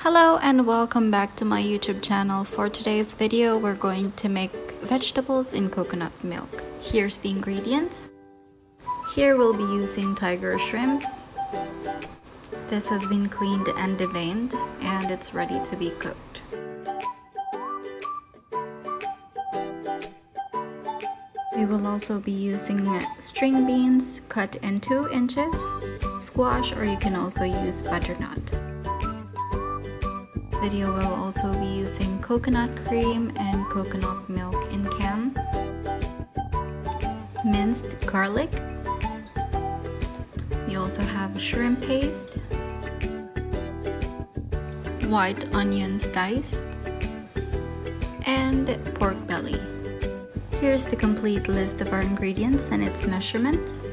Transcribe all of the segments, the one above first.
Hello and welcome back to my YouTube channel. For today's video, we're going to make vegetables in coconut milk. Here's the ingredients. Here we'll be using tiger shrimps. This has been cleaned and deveined and it's ready to be cooked. We will also be using string beans cut in 2 inches, squash, or you can also use butternut. Video will also be using coconut cream and coconut milk in can, minced garlic. We also have shrimp paste, white onions diced, and pork belly. Here's the complete list of our ingredients and its measurements.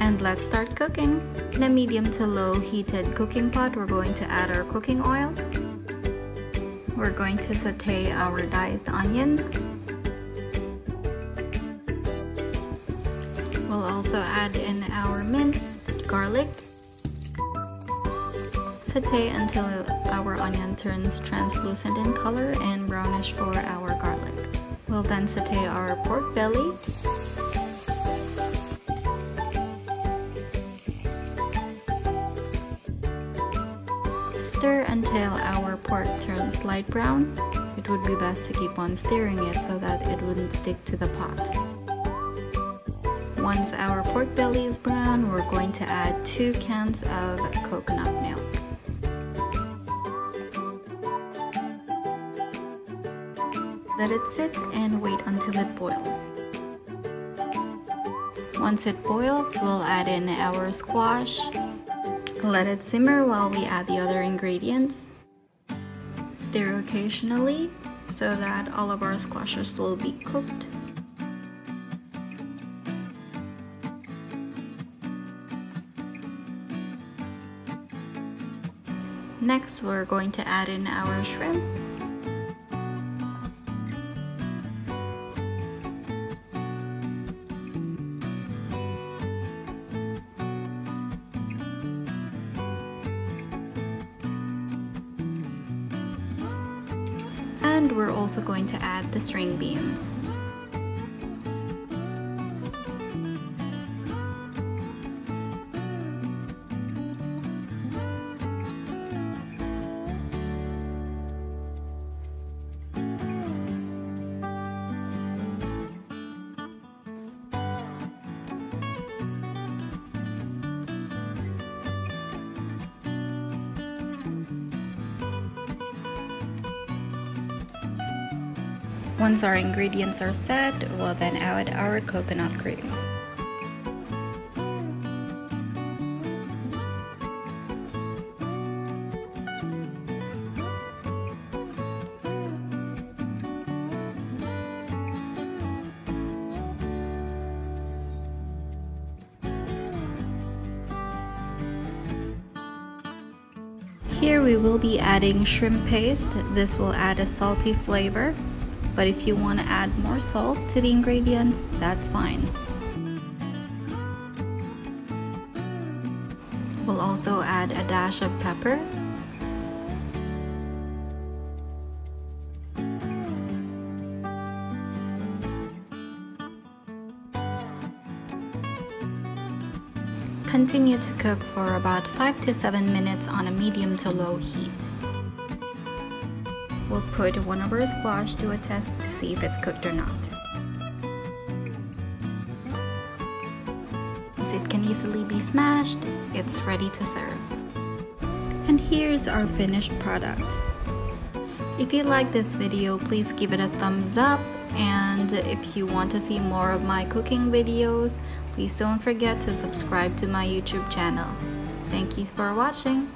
And let's start cooking. In a medium to low heated cooking pot, we're going to add our cooking oil. We're going to saute our diced onions. We'll also add in our minced garlic. Saute until our onion turns translucent in color and brownish for our garlic. We'll then saute our pork belly. Stir until our pork turns light brown. It would be best to keep on stirring it so that it wouldn't stick to the pot. Once our pork belly is brown, we're going to add 2 cans of coconut milk. Let it sit and wait until it boils. Once it boils, we'll add in our squash. Let it simmer while we add the other ingredients. Stir occasionally so that all of our squashes will be cooked. Next, we're going to add in our shrimp. And we're also going to add the string beans. Once our ingredients are set, we'll then add our coconut cream. Here we will be adding shrimp paste. This will add a salty flavor. But if you want to add more salt to the ingredients, that's fine. We'll also add a dash of pepper. Continue to cook for about 5 to 7 minutes on a medium to low heat. We'll put one of our squash to a test to see if it's cooked or not. As it can easily be smashed, it's ready to serve. And here's our finished product. If you like this video, please give it a thumbs up, and if you want to see more of my cooking videos, please don't forget to subscribe to my YouTube channel. Thank you for watching.